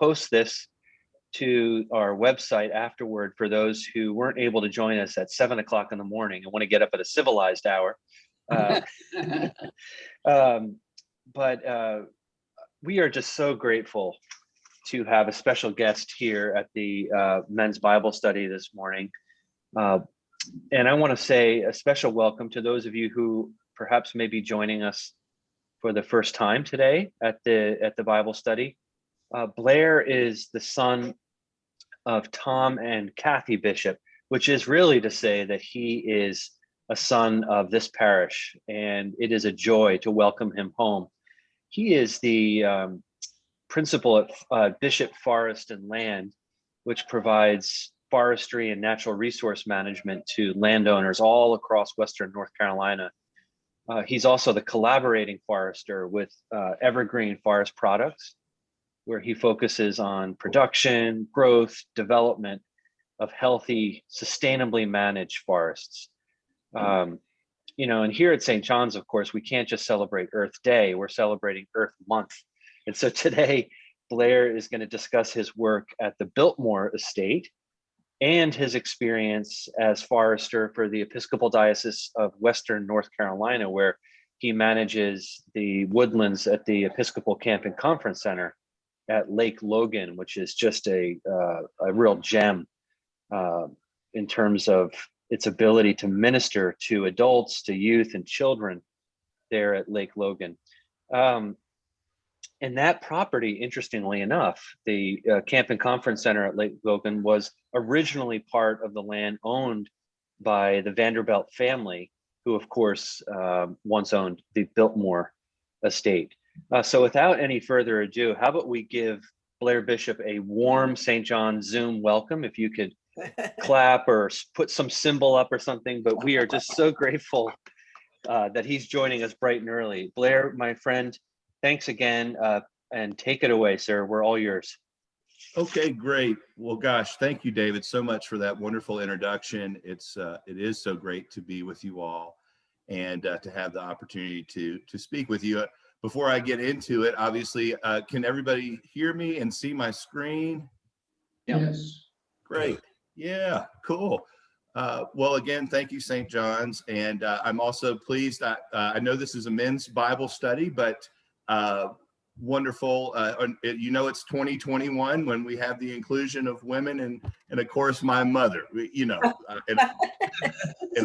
post this to our website afterward for those who weren't able to join us at 7 o'clock in the morning and want to get up at a civilized hour. But we are just so grateful to have a special guest here at the men's Bible study this morning. And I want to say a special welcome to those of you who perhaps may be joining us for the first time today at the Bible study. Blair is the son of Tom and Kathy Bishop, which is really to say that he is a son of this parish, and it is a joy to welcome him home. He is the principal at Bishop Forest and Land, which provides forestry and natural resource management to landowners all across Western North Carolina. He's also the collaborating forester with Evergreen Forest Products, where he focuses on production, growth, development of healthy, sustainably managed forests. And here at St. John's, of course, we can't just celebrate Earth Day, we're celebrating Earth Month. And so today, Blair is going to discuss his work at the Biltmore Estate and his experience as forester for the Episcopal Diocese of Western North Carolina, where he manages the woodlands at the Episcopal Camp and Conference Center at Lake Logan, which is just a real gem in terms of its ability to minister to adults, to youth, and children there at Lake Logan. And that property, interestingly enough, the Camp and Conference Center at Lake Logan was originally part of the land owned by the Vanderbilt family, who, of course, once owned the Biltmore Estate. So without any further ado, how about we give Blair Bishop a warm St. John Zoom welcome, if you could clap or put some symbol up or something, but we are just so grateful that he's joining us bright and early. Blair, my friend, thanks again, and take it away, sir. We're all yours. Okay, great. Well, gosh, thank you, David, so much for that wonderful introduction. It is so great to be with you all and to have the opportunity to speak with you. Before I get into it, obviously, can everybody hear me and see my screen? Yes. Great. Yeah, cool. Well, again, thank you, St. John's. And I'm also pleased. I know this is a men's Bible study, but wonderful. It's 2021 when we have the inclusion of women and of course, my mother, and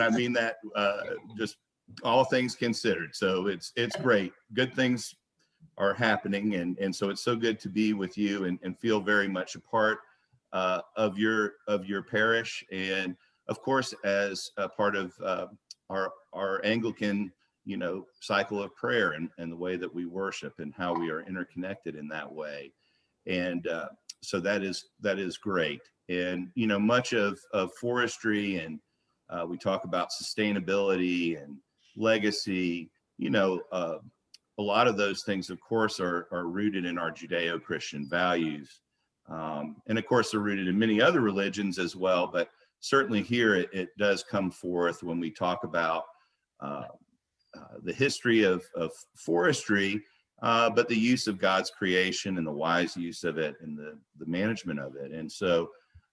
I mean that just all things considered. So it's great. Good things are happening. And so it's so good to be with you and feel very much a part of your parish. And of course, as a part of our Anglican, cycle of prayer and the way that we worship and how we are interconnected in that way. And so that is great. And, much of forestry and we talk about sustainability and legacy, a lot of those things, of course, are rooted in our Judeo-Christian values. And of course, they're rooted in many other religions as well. But certainly here, it does come forth when we talk about the history of forestry, but the use of God's creation and the wise use of it and the management of it. And so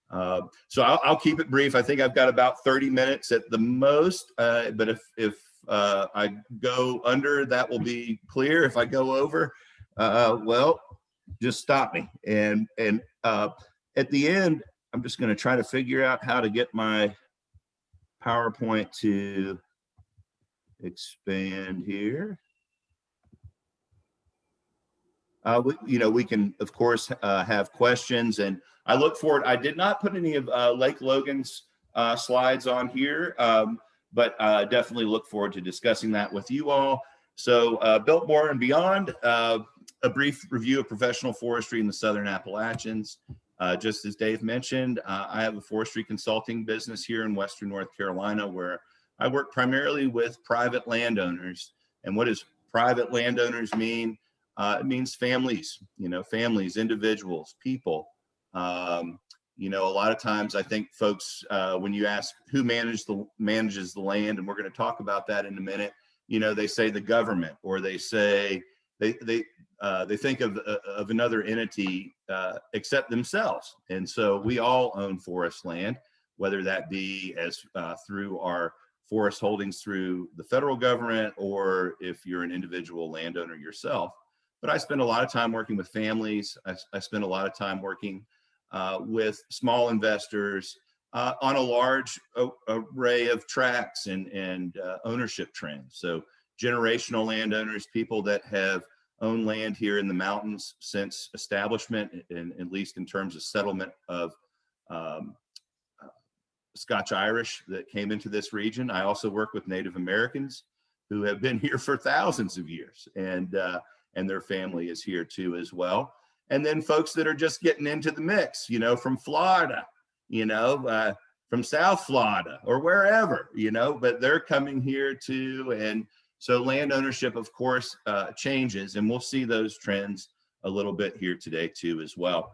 I'll keep it brief. I think I've got about 30 minutes at the most, but if I go under, that will be clear. If I go over, well, just stop me. And at the end, I'm just going to try to figure out how to get my PowerPoint to expand here. We can, of course, have questions, and I look forward. I did not put any of Lake Logan's slides on here, but definitely look forward to discussing that with you all. So Biltmore and Beyond, a brief review of professional forestry in the Southern Appalachians. Just as Dave mentioned, I have a forestry consulting business here in Western North Carolina where I work primarily with private landowners. And what does private landowners mean? It means families, families, individuals, people. A lot of times I think folks, when you ask who manages the land, and we're going to talk about that in a minute, they say the government, or they say they think of another entity except themselves. And so we all own forest land, whether that be as through our forest holdings through the federal government, or if you're an individual landowner yourself. But I spend a lot of time working with families. I spend a lot of time working with small investors on a large array of tracts and ownership trends. So generational landowners, people that have owned land here in the mountains since establishment, and at least in terms of settlement of Scotch Irish that came into this region. I also work with Native Americans who have been here for thousands of years, and their family is here too as well. And then folks that are just getting into the mix, you know, from Florida, you know, from South Florida or wherever, you know, but they're coming here too. And so land ownership, of course, changes, and we'll see those trends a little bit here today too as well.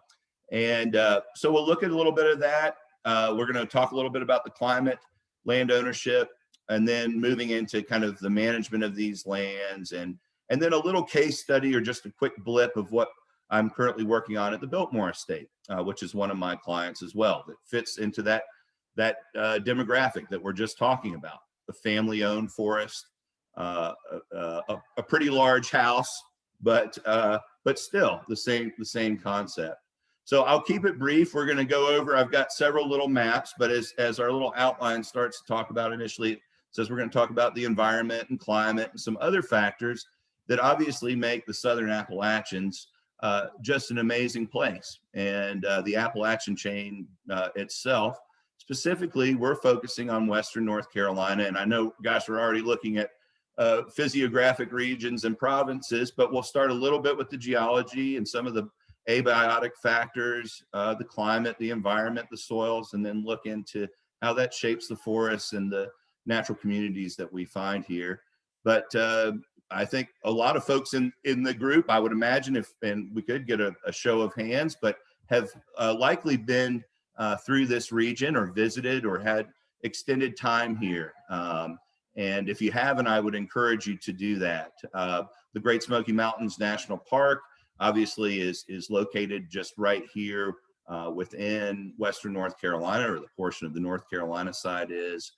And so we'll look at a little bit of that. We're going to talk a little bit about the climate, land ownership, and then moving into kind of the management of these lands, and then a little case study or just a quick blip of what I'm currently working on at the Biltmore Estate, which is one of my clients as well, that fits into that demographic that we're just talking about. The family-owned forest, a pretty large house, but still the same concept. So I'll keep it brief. We're going to go over, I've got several little maps, but as our little outline starts to talk about initially, it says we're going to talk about the environment and climate and some other factors that obviously make the Southern Appalachians just an amazing place. And the Appalachian chain itself, specifically, we're focusing on Western North Carolina. And I know, gosh, we're already looking at physiographic regions and provinces, but we'll start a little bit with the geology and some of the abiotic factors, the climate, the environment, the soils, and then look into how that shapes the forests and the natural communities that we find here. But I think a lot of folks in the group, I would imagine, and we could get a show of hands, but have likely been through this region or visited or had extended time here. And if you haven't, I would encourage you to do that. The Great Smoky Mountains National Park obviously is located just right here within Western North Carolina, or the portion of the North Carolina side is.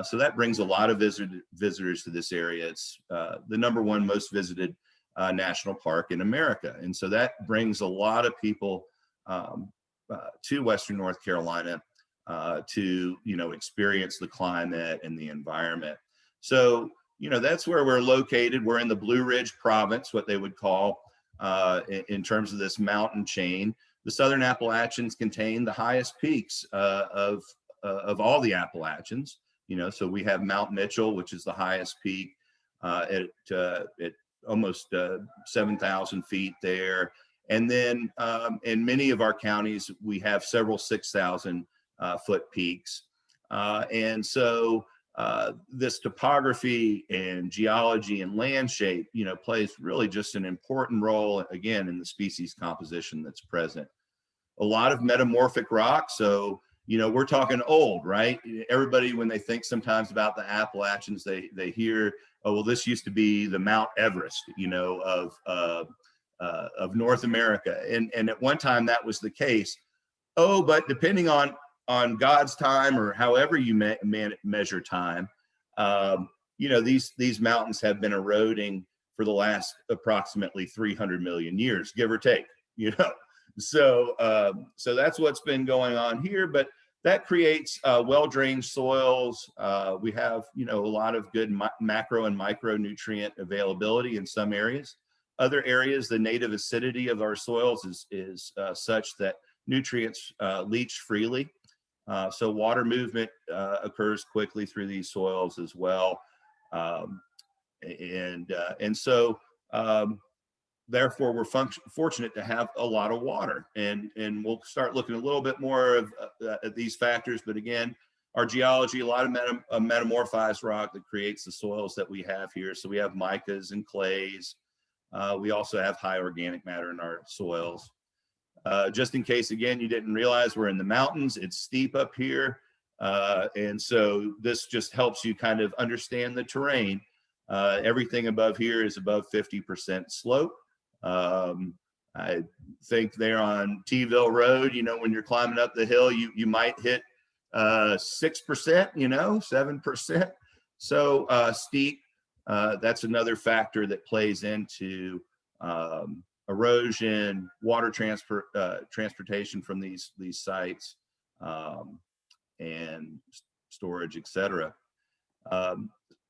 So that brings a lot of visitors to this area. It's the #1 most visited national park in America. And so that brings a lot of people to Western North Carolina to, you know, experience the climate and the environment. So, you know, that's where we're located. We're in the Blue Ridge province, what they would call in terms of this mountain chain. The Southern Appalachians contain the highest peaks of all the Appalachians. You know, so we have Mount Mitchell, which is the highest peak at almost 7,000 feet there. And then in many of our counties, we have several 6,000 foot peaks. And so this topography and geology and land shape, you know, plays really just an important role, again, in the species composition that's present. A lot of metamorphic rock. So, you know, we're talking old, right? Everybody, when they think sometimes about the Appalachians, they hear, oh, well, this used to be the Mount Everest, you know, of North America. And at one time that was the case. Oh, but depending on God's time, or however you measure time, you know, these mountains have been eroding for the last approximately 300 million years, give or take, you know. So that's what's been going on here, but that creates well-drained soils. We have, you know, a lot of good macro and micronutrient availability in some areas. Other areas, the native acidity of our soils is such that nutrients leach freely. So water movement occurs quickly through these soils as well. And so therefore, we're fortunate to have a lot of water, and we'll start looking a little bit more at these factors. But again, our geology, a lot of metamorphized rock that creates the soils that we have here. So we have micas and clays. We also have high organic matter in our soils. Just in case, again, you didn't realize, we're in the mountains. It's steep up here. And so this just helps you kind of understand the terrain. Everything above here is above 50% slope. I think there on T-ville Road, when you're climbing up the hill, you might hit 6%, 7%. So steep. That's another factor that plays into erosion, water transportation from these sites, and storage, etc.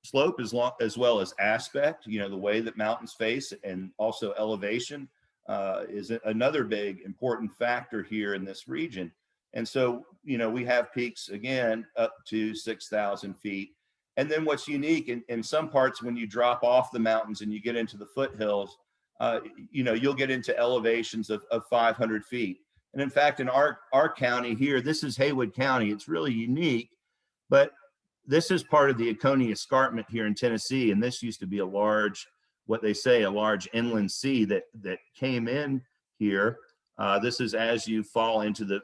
Slope as well as aspect, the way that mountains face, and also elevation is another big important factor here in this region. And so, we have peaks again up to 6,000 feet. And then what's unique in some parts, when you drop off the mountains and you get into the foothills, you'll get into elevations of 500 feet. And in fact, in our county here, this is Haywood County. It's really unique, but this is part of the Oconee Escarpment here in Tennessee. And this used to be a large inland sea that came in here. This is as you fall into the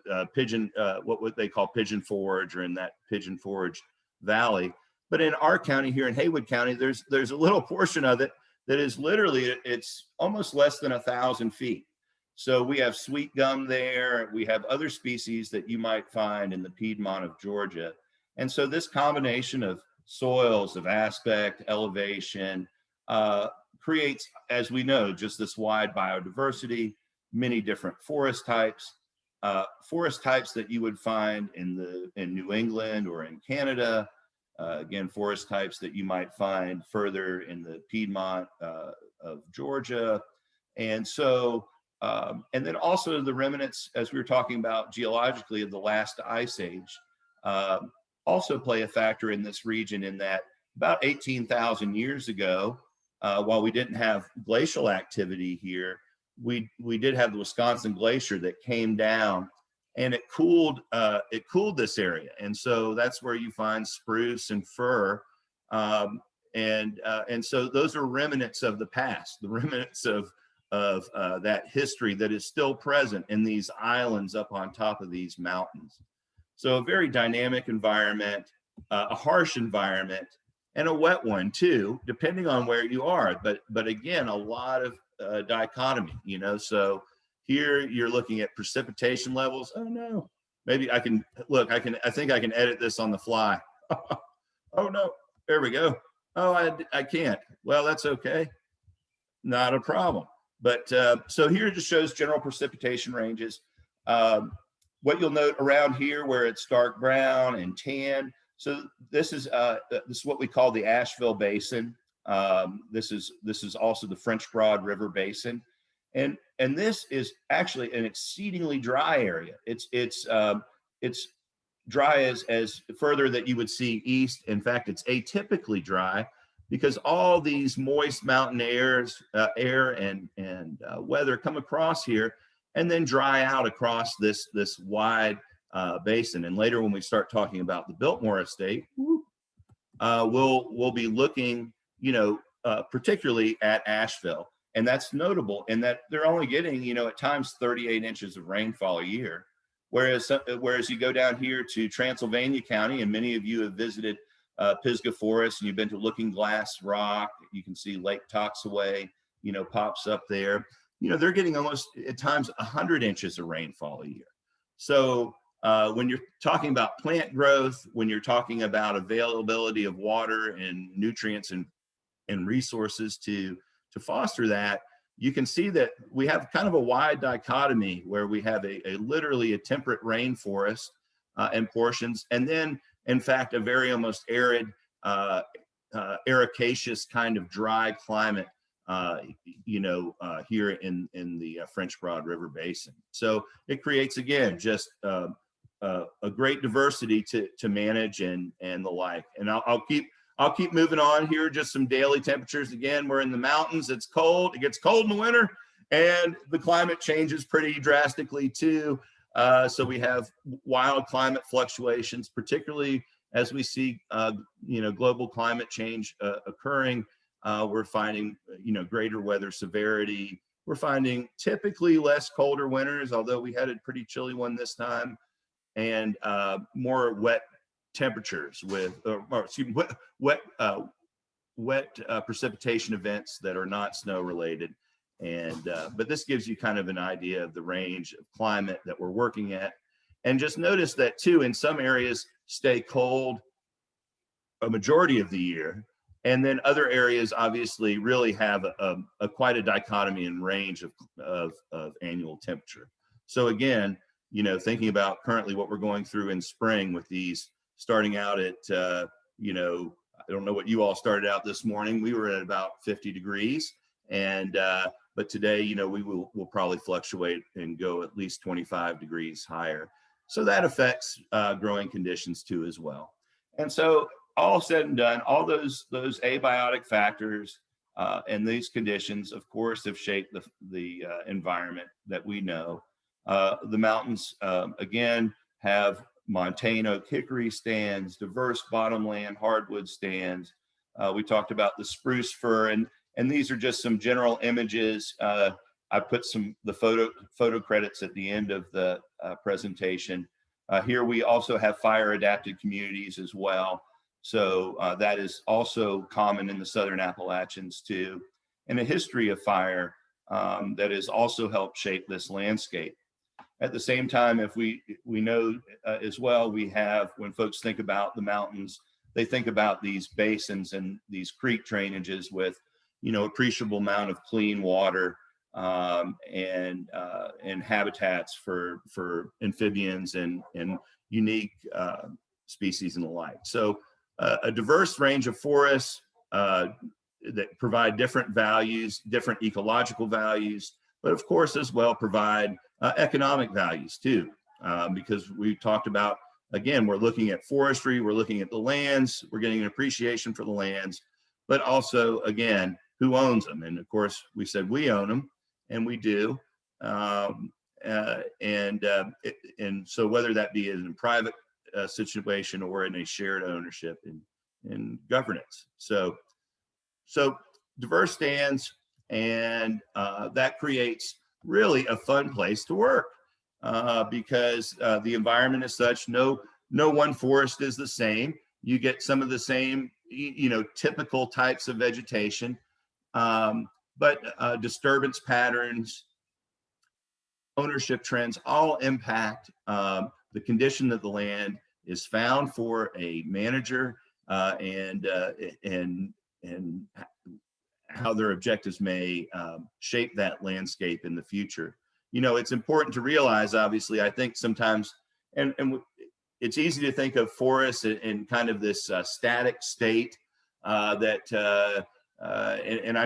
what they call Pigeon Forge, or in that Pigeon Forge Valley. But in our county here in Haywood County, there's a little portion of it that is literally, it's almost less than 1,000 feet. So we have sweet gum there. We have other species that you might find in the Piedmont of Georgia. And so this combination of soils, of aspect, elevation, creates, as we know, just this wide biodiversity, many different forest types that you would find in New England or in Canada. Again, forest types that you might find further in the Piedmont of Georgia. And so, and then also the remnants, as we were talking about geologically, of the last ice age, also play a factor in this region, in that about 18,000 years ago, while we didn't have glacial activity here, we did have the Wisconsin Glacier that came down, and it cooled this area. And so that's where you find spruce and fir. And so those are remnants of the past, the remnants of that history that is still present in these islands up on top of these mountains. So a very dynamic environment, a harsh environment, and a wet one too, depending on where you are. But again, a lot of dichotomy, so here you're looking at precipitation levels. Oh no, maybe I think I can edit this on the fly. Oh no, there we go. Oh, I can't. Well, that's okay. Not a problem. But so here it just shows general precipitation ranges. What you'll note around here where it's dark brown and tan. So this is what we call the Asheville Basin. This is also the French Broad River Basin. And this is actually an exceedingly dry area. It's dry as further that you would see east. In fact, it's atypically dry because all these moist mountain air and weather come across here and then dry out across this wide basin. And later, when we start talking about the Biltmore Estate, we'll be looking, particularly at Asheville. And that's notable in that they're only getting, at times 38 inches of rainfall a year. Whereas you go down here to Transylvania County, and many of you have visited Pisgah Forest, and you've been to Looking Glass Rock. You can see Lake Toxaway, pops up there. They're getting almost at times 100 inches of rainfall a year. So when you're talking about plant growth, when you're talking about availability of water and nutrients and resources to foster that, you can see that we have kind of a wide dichotomy where we have literally a temperate rainforest and portions, and then in fact a very almost arid, ericaceous kind of dry climate, here in the French Broad River Basin. So it creates, again, just a great diversity to manage and the like. And I'll keep moving on here. Just some daily temperatures. Again, we're in the mountains. It's cold. It gets cold in the winter, and the climate changes pretty drastically too. So we have wild climate fluctuations, particularly as we see, global climate change occurring. We're finding, greater weather severity. We're finding typically less colder winters, although we had a pretty chilly one this time, and more wet temperatures with, wet precipitation events that are not snow related. But this gives you kind of an idea of the range of climate that we're working at. And just notice that too, in some areas stay cold a majority of the year. And then other areas obviously really have quite a dichotomy in range of annual temperature. So again, you know, thinking about currently what we're going through in spring with these starting out at, you know, I don't know what you all started out this morning. We were at about 50 degrees. But today, you know, we'll probably fluctuate and go at least 25 degrees higher. So that affects growing conditions too as well. And so all said and done, all those abiotic factors and these conditions, of course, have shaped the environment that we know. The mountains, again, have montane oak hickory stands, diverse bottomland hardwood stands. We talked about the spruce fir, and these are just some general images. I put the photo credits at the end of the presentation. Here we also have fire adapted communities as well. So that is also common in the Southern Appalachians too, and a history of fire that has also helped shape this landscape. At the same time, if we know as well, we have, when folks think about the mountains, they think about these basins and these creek drainages with, you know, appreciable amount of clean water and habitats for amphibians and unique species and the like. So a diverse range of forests that provide different values, different ecological values, but of course as well provide economic values too, because we talked about, again, we're looking at forestry, we're looking at the lands, we're getting an appreciation for the lands, but also, again, who owns them? And of course, we said we own them, and we do. And so whether that be in a private situation or in a shared ownership in governance. So diverse stands, and that creates really a fun place to work because the environment is such. No one forest is the same. You get some of the same, you know, typical types of vegetation, but disturbance patterns, ownership trends all impact the condition that the land is found for a manager and how their objectives may shape that landscape in the future. You know, it's important to realize, obviously, I think sometimes, and it's easy to think of forests in kind of this static state that, and I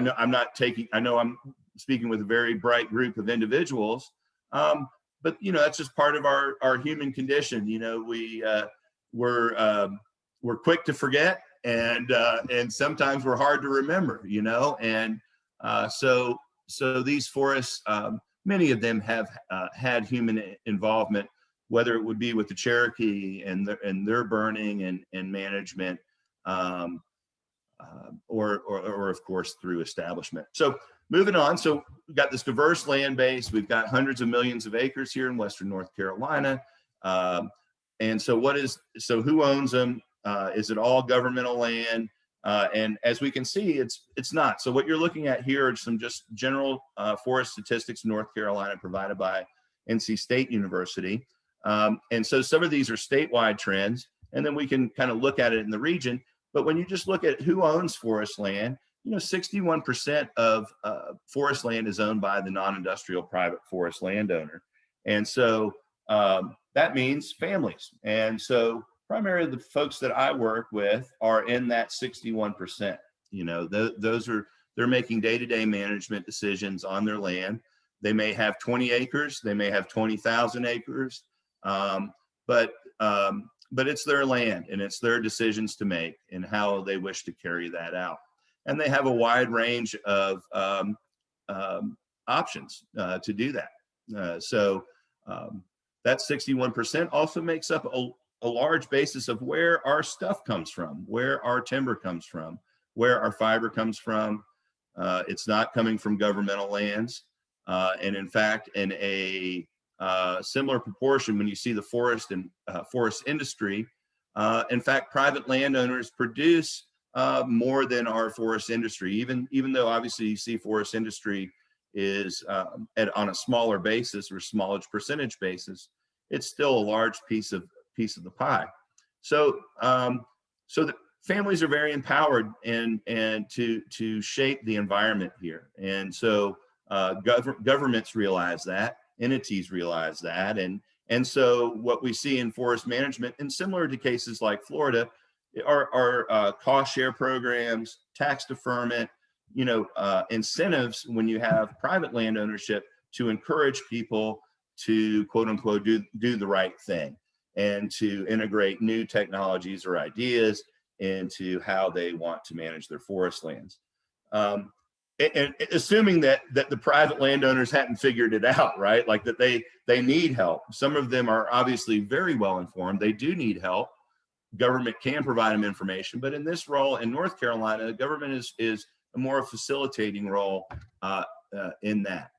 know I'm speaking with a very bright group of individuals, but you know, that's just part of our human condition. You know, we're quick to forget, and sometimes we're hard to remember. You know, and so these forests, many of them have had human involvement, whether it would be with the Cherokee and their burning and management, or of course through establishment. So moving on, so we've got this diverse land base. We've got hundreds of millions of acres here in Western North Carolina. And so who owns them? Is it all governmental land? And as we can see, it's not. So what you're looking at here are some just general forest statistics in North Carolina provided by NC State University. And so some of these are statewide trends, and then we can kind of look at it in the region. But when you just look at who owns forest land, you know, 61% of forest land is owned by the non-industrial private forest landowner. And so that means families. And so primarily the folks that I work with are in that 61%. You know, they're making day-to-day management decisions on their land. They may have 20 acres, they may have 20,000 acres, but it's their land and it's their decisions to make and how they wish to carry that out. And they have a wide range of options to do that. So that 61% also makes up a large basis of where our stuff comes from, where our timber comes from, where our fiber comes from. It's not coming from governmental lands. And in fact, in a similar proportion, when you see the forest and forest industry, in fact, private landowners produce more than our forest industry, even though obviously you see forest industry is on a smaller basis or smaller percentage basis, it's still a large piece of the pie. So so the families are very empowered and to shape the environment here. And so governments realize that, entities realize that, and so what we see in forest management, and similar to cases like Florida, are cost share programs, tax deferment, incentives when you have private land ownership to encourage people to quote unquote do the right thing and to integrate new technologies or ideas into how they want to manage their forest lands. And assuming that the private landowners hadn't figured it out, right? Like that they need help. Some of them are obviously very well informed. They do need help. Government can provide them information, but in this role in North Carolina, the government is a more facilitating role in that.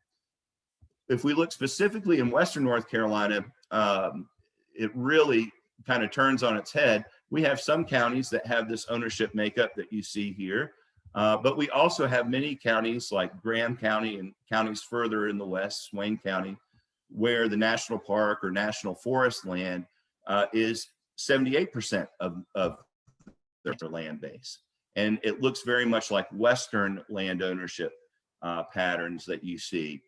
If we look specifically in Western North Carolina, it really kind of turns on its head. We have some counties that have this ownership makeup that you see here, but we also have many counties like Graham County and counties further in the west, Swain County, where the national park or national forest land is 78% of their land base. And it looks very much like Western land ownership patterns that you see.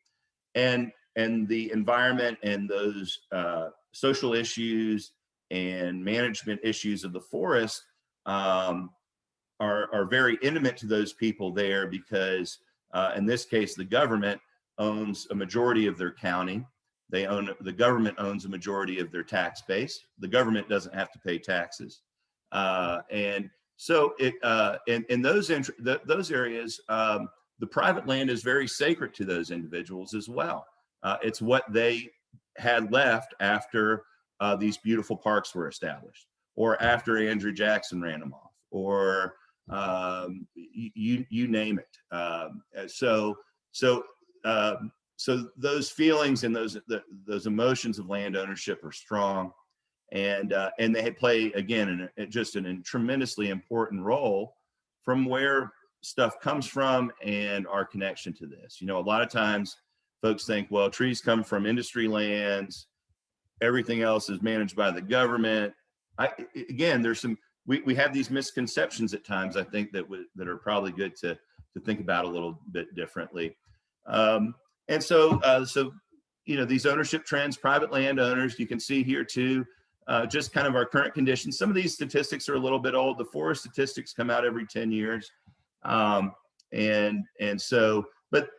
And the environment and those social issues and management issues of the forest are very intimate to those people there because in this case, the government owns a majority of their county. The government owns a majority of their tax base. The government doesn't have to pay taxes. And so in those areas, the private land is very sacred to those individuals as well. It's what they had left after these beautiful parks were established, or after Andrew Jackson ran them off, or you name it. So those feelings and those emotions of land ownership are strong, and they play again just a tremendously important role from where stuff comes from and our connection to this. A lot of times folks think, well, trees come from industry lands, everything else is managed by the government. Again, there's some we have these misconceptions at times, I think, that are probably good to think about a little bit differently. And so these ownership trends, private landowners, you can see here too, just kind of our current conditions. Some of these statistics are a little bit old. The forest statistics come out every 10 years. But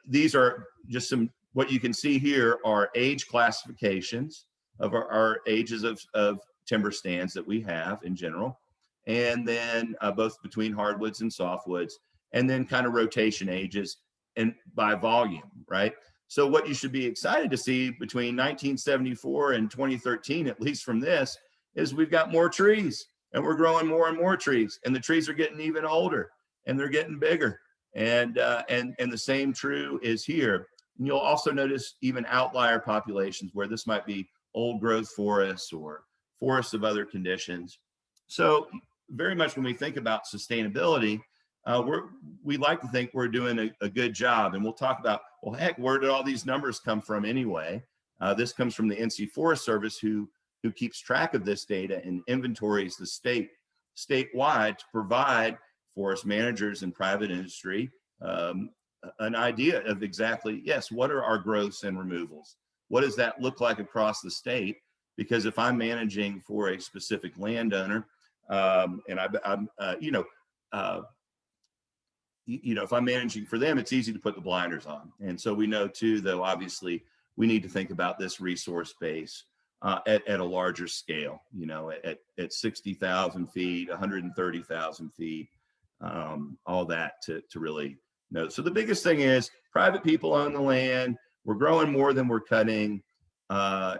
these are just what you can see here are age classifications of our ages of timber stands that we have in general. And then both between hardwoods and softwoods, and then kind of rotation ages and by volume, right? So what you should be excited to see between 1974 and 2013, at least from this, is we've got more trees and we're growing more and more trees, and the trees are getting even older and they're getting bigger. And the same true is here. And you'll also notice even outlier populations where this might be old growth forests or forests of other conditions. So very much when we think about sustainability, we like to think we're doing a good job. And we'll talk about, well, heck, where did all these numbers come from anyway? This comes from the NC Forest Service, who keeps track of this data and inventories the statewide to provide forest managers and private industry an idea of exactly, yes, what are our growths and removals? What does that look like across the state? Because if I'm managing for a specific landowner, and if I'm managing for them, it's easy to put the blinders on. And so we know too, though, obviously, we need to think about this resource base at a larger scale, at 60,000 feet, 130,000 feet, all that to really know. So the biggest thing is private people own the land. We're growing more than we're cutting,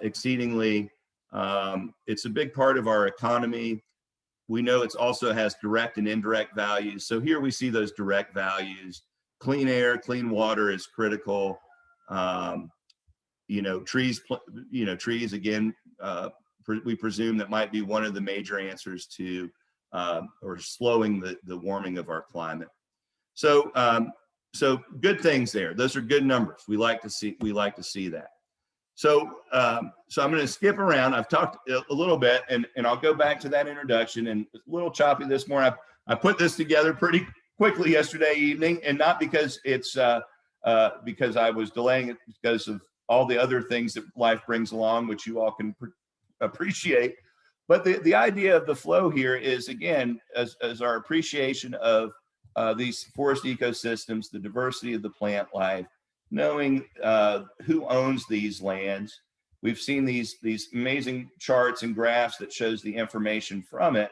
exceedingly. It's a big part of our economy. We know it also has direct and indirect values. So here we see those direct values. Clean air, clean water is critical. Trees again, we presume that might be one of the major answers to or slowing the warming of our climate. So so good things there. Those are good numbers. We like to see that. So, so I'm going to skip around. I've talked a little bit, and I'll go back to that introduction. And it's a little choppy this morning. I put this together pretty quickly yesterday evening, and not because it's because I was delaying it, because of all the other things that life brings along, which you all can appreciate. But the idea of the flow here is, again, as our appreciation of these forest ecosystems, the diversity of the plant life, knowing who owns these lands. We've seen these amazing charts and graphs that shows the information from it.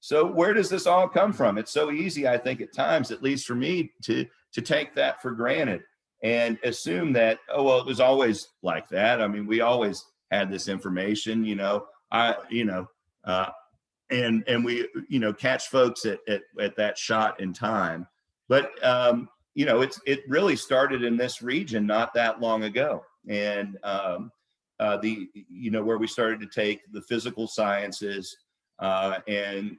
So where does this all come from? It's so easy, I think, at times, at least for me, to take that for granted and assume that, oh, well, it was always like that. I mean, we always had this information, and we, catch folks at that shot in time. But, it really started in this region not that long ago. And where we started to take the physical sciences and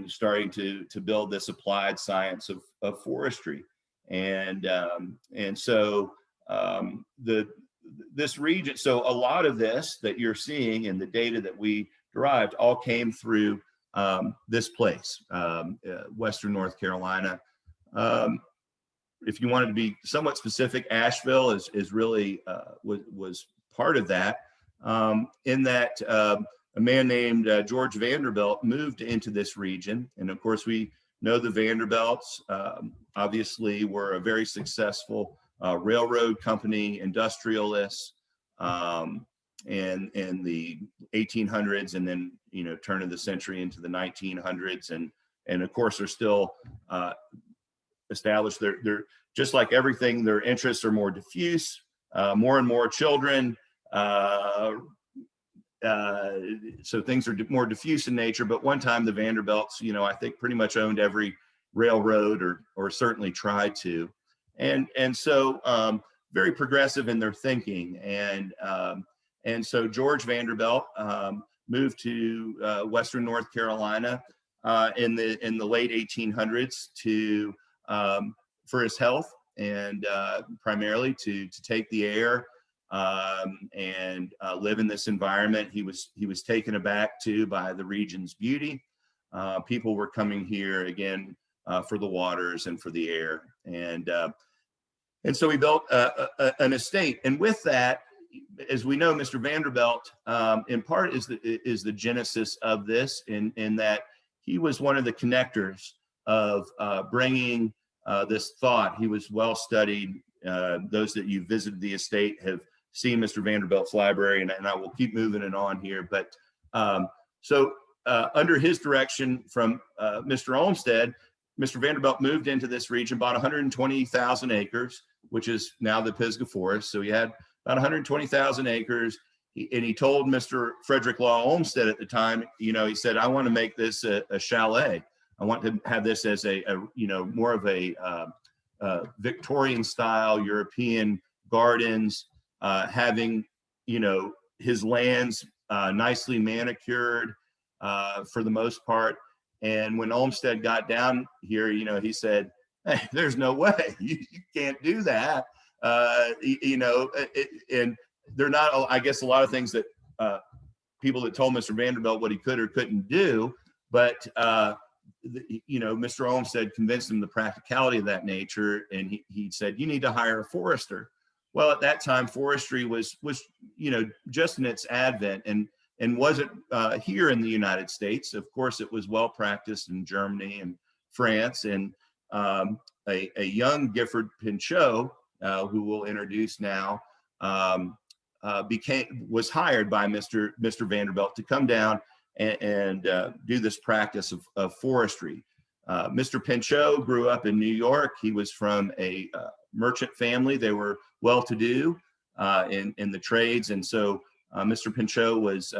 starting to build this applied science of forestry. And so this region, so a lot of this that you're seeing and the data that we derived all came through this place, Western North Carolina. If you wanted to be somewhat specific, Asheville is really was part of that. In that a man named George Vanderbilt moved into this region, and of course we know the Vanderbilts obviously were a very successful railroad company, industrialists, in the 1800s, and then turn of the century into the 1900s, and of course are still established. They're just like everything, their interests are more diffuse, more and more children, so things are more diffuse in nature. But one time the Vanderbilts, I think pretty much owned every railroad, or certainly tried to, and so very progressive in their thinking. And so George Vanderbilt moved to Western North Carolina in the late 1800s for his health, and primarily to take the air and live in this environment. He was taken aback too by the region's beauty. People were coming here again for the waters and for the air, and so he built an estate. And with that, as we know, Mr. Vanderbilt, in part, is the genesis of this, in that he was one of the connectors of bringing this thought. He was well studied. Those that you visited the estate have seen Mr. Vanderbilt's library, and I will keep moving it on here. But so under his direction from Mr. Olmsted, Mr. Vanderbilt moved into this region, bought 120,000 acres, which is now the Pisgah Forest. So he had about 120,000 acres. He told Mr. Frederick Law Olmsted at the time, he said, I want to make this a chalet. I want to have this as a more of a Victorian style European gardens, having, his lands nicely manicured for the most part. And when Olmsted got down here, he said, hey, there's no way, you can't do that. And they're not, I guess, a lot of things that people that told Mr. Vanderbilt what he could or couldn't do, but Mr. Olmsted convinced him the practicality of that nature, and he said, you need to hire a forester. Well, at that time, forestry was just in its advent, and wasn't here in the United States. Of course, it was well practiced in Germany and France, and a young Gifford Pinchot, who we'll introduce now, was hired by Mr. Vanderbilt to come down and do this practice of forestry. Mr. Pinchot grew up in New York. He was from a merchant family. They were well-to-do in the trades, and so Mr. Pinchot was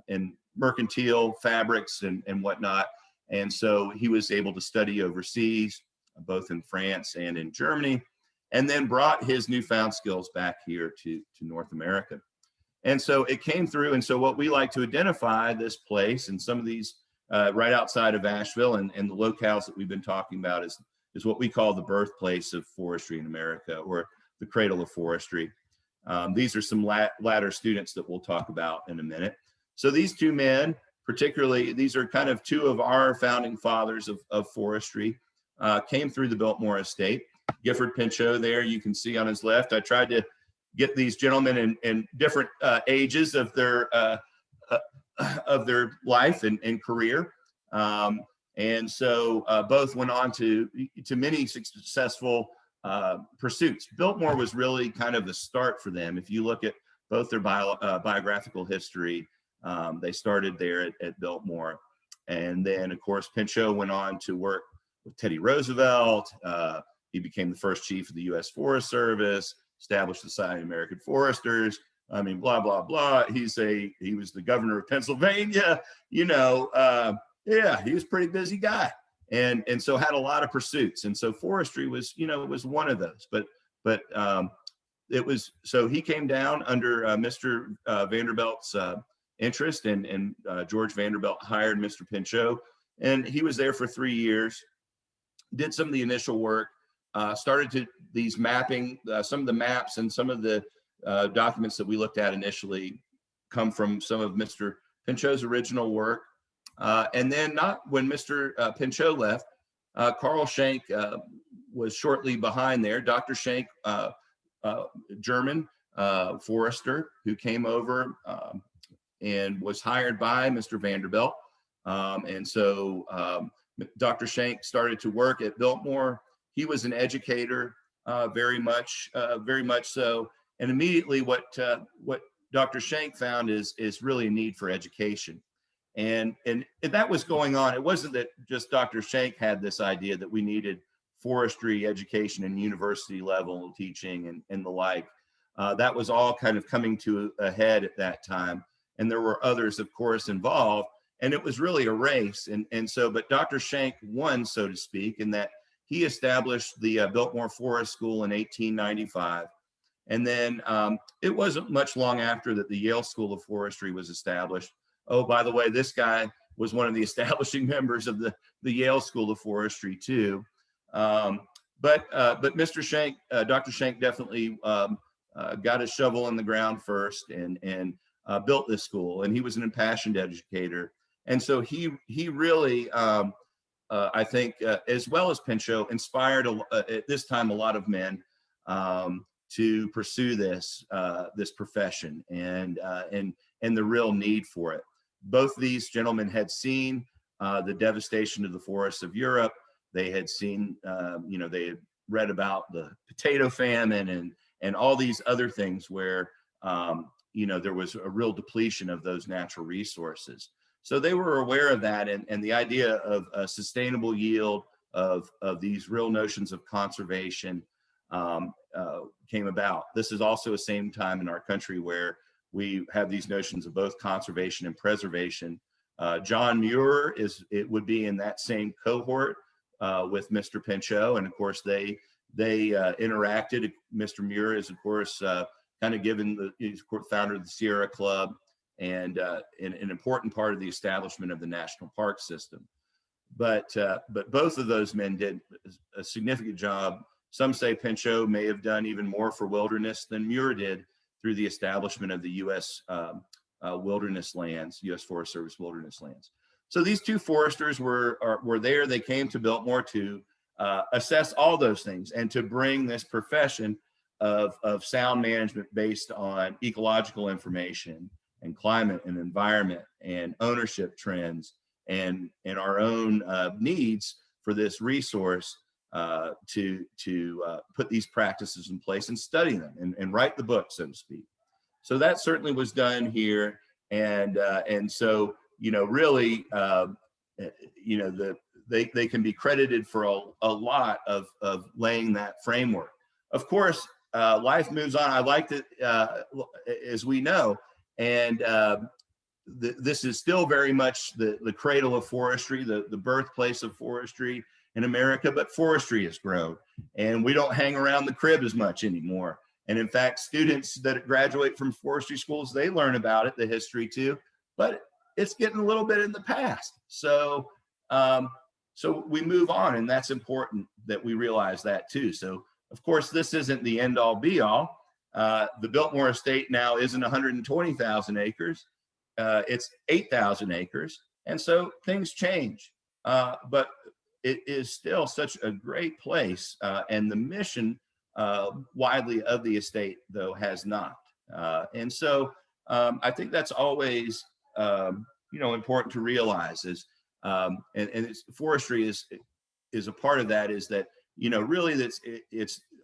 in mercantile fabrics and whatnot, and so he was able to study overseas, both in France and in Germany, and then brought his newfound skills back here to North America. And so it came through. And so what we like to identify this place and some of these right outside of Asheville and the locales that we've been talking about is what we call the birthplace of forestry in America, or the cradle of forestry. These are some latter students that we'll talk about in a minute. So these two men, particularly, these are kind of two of our founding fathers of forestry, came through the Biltmore Estate. Gifford Pinchot there, you can see on his left. I tried to get these gentlemen in different ages of their life and career. And so both went on to many successful pursuits. Biltmore was really kind of the start for them. If you look at both their biographical history, they started there at Biltmore. And then, of course, Pinchot went on to work with Teddy Roosevelt. He became the first chief of the U.S. Forest Service, established the Society of American Foresters. I mean, blah, blah, blah. He was the governor of Pennsylvania, yeah, he was a pretty busy guy. And so had a lot of pursuits. And so forestry was, was one of those, but it was, so he came down under Mr. Vanderbilt's interest, and George Vanderbilt hired Mr. Pinchot, and he was there for 3 years, did some of the initial work, started to these mapping, some of the maps and some of the documents that we looked at initially come from some of Mr. Pinchot's original work. And then when Mr. Pinchot left, Carl Schenck was shortly behind there. Dr. Schenck, German forester who came over and was hired by Mr. Vanderbilt. And so Dr. Schenck started to work at Biltmore. He was an educator, very much so. And immediately what Dr. Schenck found is really a need for education. And that was going on. It wasn't that just Dr. Schenck had this idea that we needed forestry education and university level teaching and the like. That was all kind of coming to a head at that time. And there were others, of course, involved. And it was really a race. But Dr. Schenck won, so to speak, in that he established the Biltmore Forest School in 1895. And then it wasn't much long after that the Yale School of Forestry was established. Oh, by the way, this guy was one of the establishing members of the Yale School of Forestry too. But Mr. Schenck, Dr. Schenck definitely got his shovel in the ground first and built this school. And he was an impassioned educator. And so he really, I think, as well as Pinchot, inspired at this time a lot of men to pursue this profession and the real need for it. Both these gentlemen had seen the devastation of the forests of Europe. They had seen, they had read about the potato famine and all these other things where, there was a real depletion of those natural resources. So they were aware of that, and the idea of a sustainable yield of these real notions of conservation came about. This is also a same time in our country where we have these notions of both conservation and preservation. John Muir would be in that same cohort with Mr. Pinchot, and of course they interacted. Mr. Muir is, of course, kind of he's founder of the Sierra Club and an important part of the establishment of the national park system. But both of those men did a significant job. Some say Pinchot may have done even more for wilderness than Muir did through the establishment of the U.S. Wilderness lands, U.S. Forest Service wilderness lands. So these two foresters were there. They came to Biltmore to assess all those things and to bring this profession of sound management based on ecological information and climate and environment and ownership trends and our own needs for this resource to put these practices in place and study them and write the book, so to speak. So that certainly was done here. And so, really, they can be credited for a lot of laying that framework. Of course, life moves on. I liked it, as we know, and this is still very much the cradle of forestry, the birthplace of forestry in America, but forestry has grown and we don't hang around the crib as much anymore. And in fact, students that graduate from forestry schools, they learn about it, the history too, but it's getting a little bit in the past. So so we move on, and that's important that we realize that too. So of course, this isn't the end all be all. The Biltmore Estate now isn't 120,000 acres. It's 8,000 acres. And so things change, but it is still such a great place. And the mission widely of the estate, though, has not. And so I think that's always, important to realize is, and forestry is a part of that, is that, really it's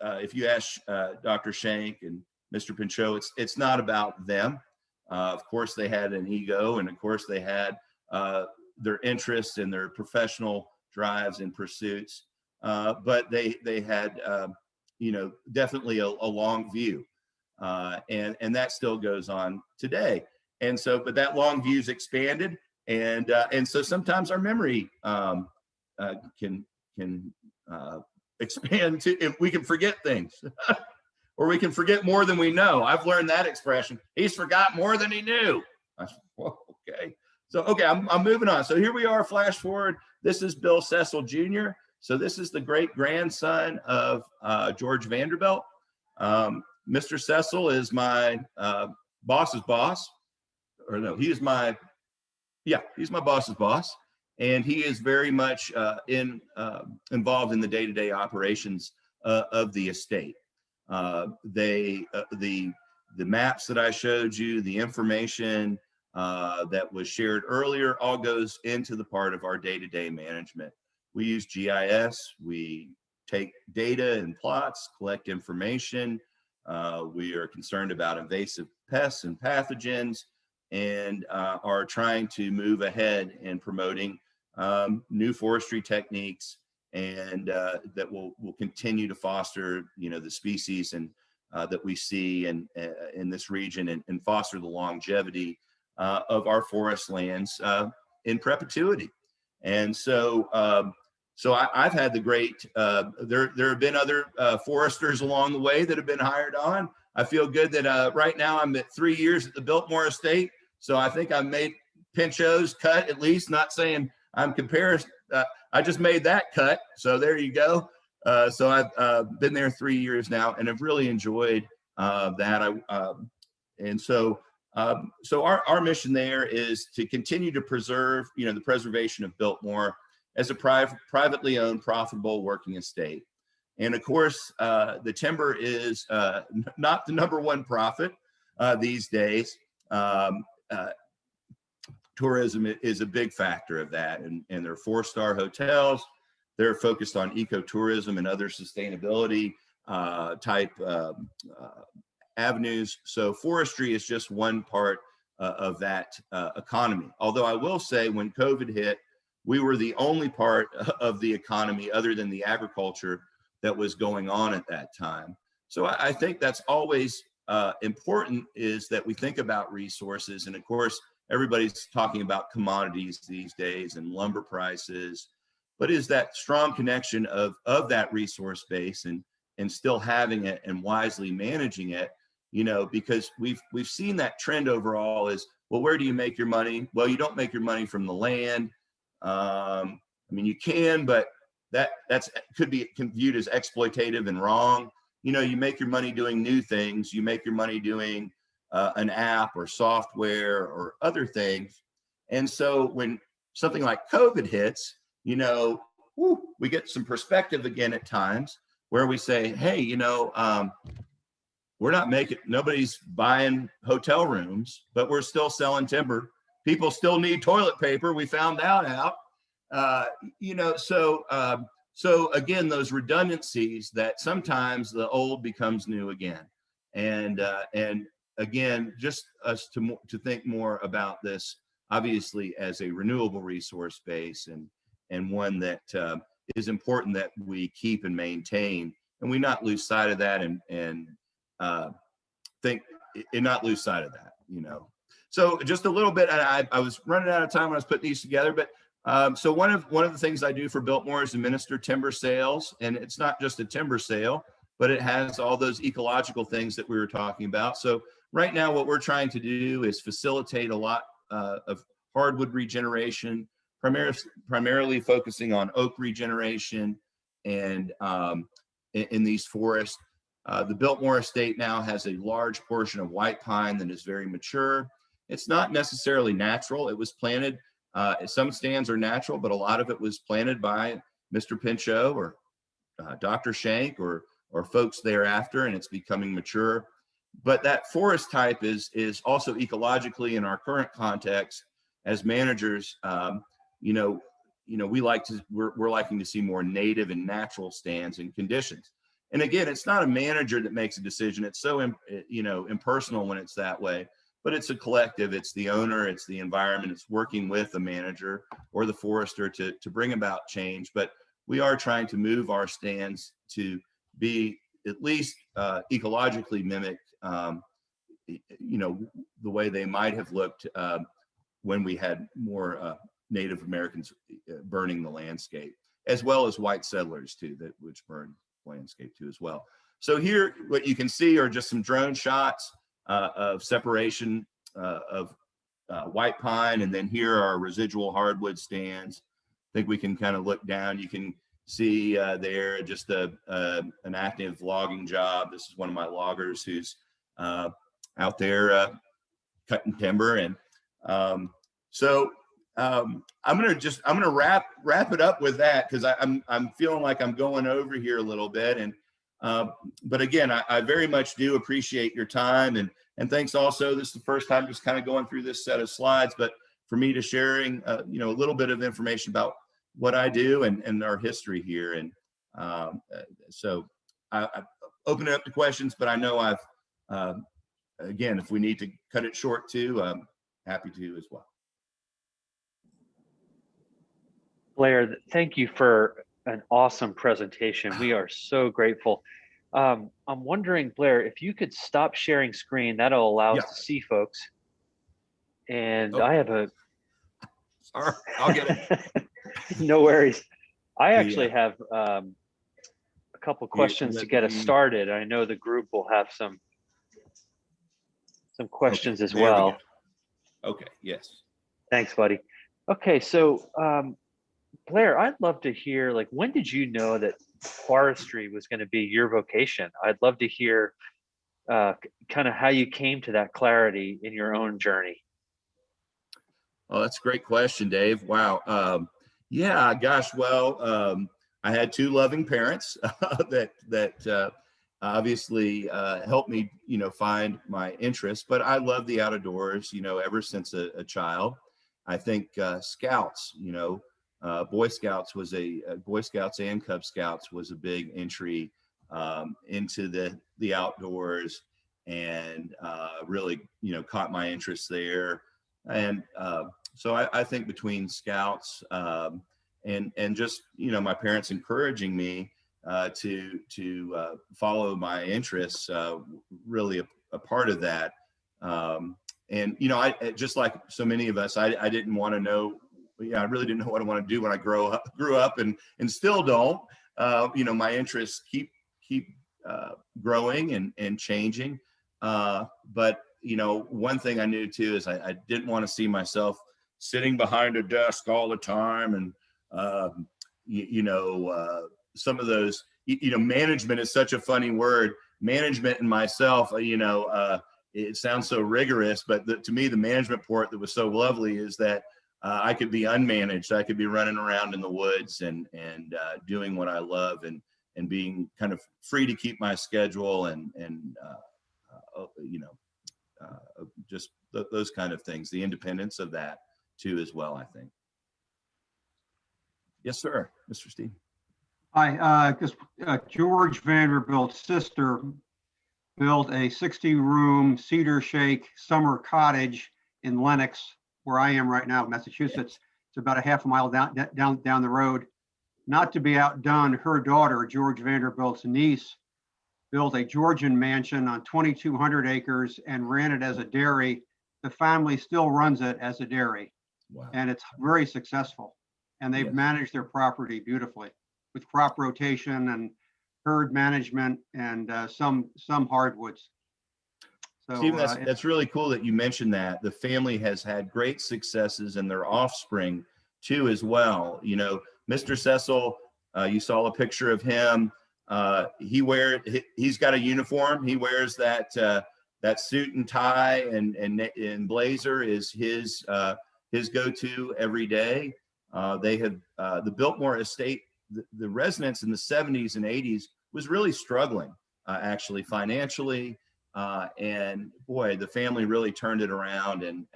if you ask Dr. Shank and Mr. Pinchot, it's not about them. Of course, they had an ego, and of course, they had their interests and their professional drives and pursuits, but they had, definitely a long view, and that still goes on today. And so, but that long view's expanded, and so sometimes our memory can expand to, if we can forget things. Or we can forget more than we know. I've learned that expression. He's forgot more than he knew. I said, whoa, okay. So, okay, I'm moving on. So here we are, flash forward. This is Bill Cecil Jr. So this is the great grandson of George Vanderbilt. Mr. Cecil is my boss's boss. Or no, he's my boss's boss. And he is very much involved in the day-to-day operations of the estate. The maps that I showed you, the information that was shared earlier, all goes into the part of our day-to-day management. We use GIS. We take data and plots, collect information. We are concerned about invasive pests and pathogens, and are trying to move ahead in promoting new forestry techniques, and that will continue to foster, the species and that we see in this region, and foster the longevity of our forest lands in perpetuity. And so, I've had the great. There have been other foresters along the way that have been hired on. I feel good that right now I'm at 3 years at the Biltmore Estate, so I think I've made Pinchot's cut, at least. Not saying I'm comparing. I just made that cut, so there you go. So I've been there 3 years now, and I've really enjoyed that. So our mission there is to continue to preserve, the preservation of Biltmore as a privately owned, profitable working estate. And of course, the timber is not the number one profit these days. Tourism is a big factor of that, and there are 4-star hotels. They're focused on ecotourism and other sustainability type avenues. So forestry is just one part of that economy. Although I will say, when COVID hit, we were the only part of the economy other than the agriculture that was going on at that time. So I think that's always important, is that we think about resources. And of course, everybody's talking about commodities these days and lumber prices, but is that strong connection of that resource base, and still having it and wisely managing it, because we've seen that trend overall is, well, where do you make your money? Well, you don't make your money from the land. You can, but that's could be viewed as exploitative and wrong. You make your money doing new things. You make your money doing an app or software or other things. And so when something like COVID hits, we get some perspective again at times, where we say, hey, we're not nobody's buying hotel rooms, but we're still selling timber. People still need toilet paper. We found that out. So again, those redundancies, that sometimes the old becomes new again. And again, just us to think more about this, obviously, as a renewable resource base, and one that is important that we keep and maintain, and we not lose sight of that, and not lose sight of that, So just a little bit, and I was running out of time when I was putting these together, but so one of the things I do for Biltmore is administer timber sales, and it's not just a timber sale, but it has all those ecological things that we were talking about. So right now, what we're trying to do is facilitate a lot of hardwood regeneration, primarily focusing on oak regeneration and in these forests. The Biltmore Estate now has a large portion of white pine that is very mature. It's not necessarily natural. It was planted, some stands are natural, but a lot of it was planted by Mr. Pinchot or Dr. Shank or folks thereafter, and it's becoming mature. But that forest type is also ecologically, in our current context as managers, we're liking to see more native and natural stands and conditions. And again, it's not a manager that makes a decision. It's so impersonal when it's that way, but it's a collective. It's the owner, it's the environment, it's working with the manager or the forester to bring about change. But we are trying to move our stands to be at least ecologically mimic, the way they might have looked when we had more Native Americans burning the landscape, as well as white settlers too, which burned landscape too as well. So here, what you can see are just some drone shots of separation of white pine, and then here are residual hardwood stands. I think we can kind of look down. You can see there just an active logging job. This is one of my loggers who's out there cutting timber, and so I'm gonna wrap it up with that, because I'm feeling like I'm going over here a little bit, and but again, I very much do appreciate your time, and thanks also. This is the first time just kind of going through this set of slides, but for me to sharing a little bit of information about what I do and our history here, and so I open it up to questions, but I know I've again, if we need to cut it short too, I'm happy to as well. Blair, thank you for an awesome presentation. We are so grateful. I'm wondering, Blair, if you could stop sharing screen, that'll allow us to see folks. And I have a... Sorry, I'll get it. No worries. I actually have a couple questions to get us started. I know the group will have some questions as well. Okay, yes. Thanks, buddy. Okay, so Blair, I'd love to hear, like, when did you know that forestry was going to be your vocation? I'd love to hear kind of how you came to that clarity in your own journey. Oh, that's a great question, Dave. Wow. Yeah, gosh, well, I had two loving parents that obviously helped me, find my interests, but I love the outdoors, ever since a child. I think Scouts, Boy Scouts Boy Scouts and Cub Scouts was a big entry into the outdoors, and really, caught my interest there. And so I think between Scouts and just, my parents encouraging me to follow my interests, really a part of that. And, I just like so many of us, I didn't want to know, I really didn't know what I want to do when I grew up and still don't. My interests keep growing and changing. But, one thing I knew too is I didn't want to see myself sitting behind a desk all the time. And, some of those, management is such a funny word. Management and myself, it sounds so rigorous, but to me, the management part that was so lovely is that I could be unmanaged. I could be running around in the woods and doing what I love and being kind of free to keep my schedule and just those kind of things, the independence of that too, as well, I think. Yes, sir. Mr. Steve. Hi, George Vanderbilt's sister built a 60-room cedar shake summer cottage in Lenox, where I am right now, Massachusetts. It's about a half a mile down the road. Not to be outdone, her daughter, George Vanderbilt's niece, built a Georgian mansion on 2,200 acres and ran it as a dairy. The family still runs it as a dairy. Wow. And it's very successful. And they've managed their property beautifully with crop rotation and herd management and some hardwoods. So, Stephen, that's really cool that you mentioned that. The family has had great successes, and their offspring too as well. You know, Mr. Cecil, you saw a picture of him. He's got a uniform. He wears that suit and tie and blazer is his go-to every day. They have the Biltmore Estate. The residents in the 70s and 80s was really struggling, actually financially, and boy, the family really turned it around and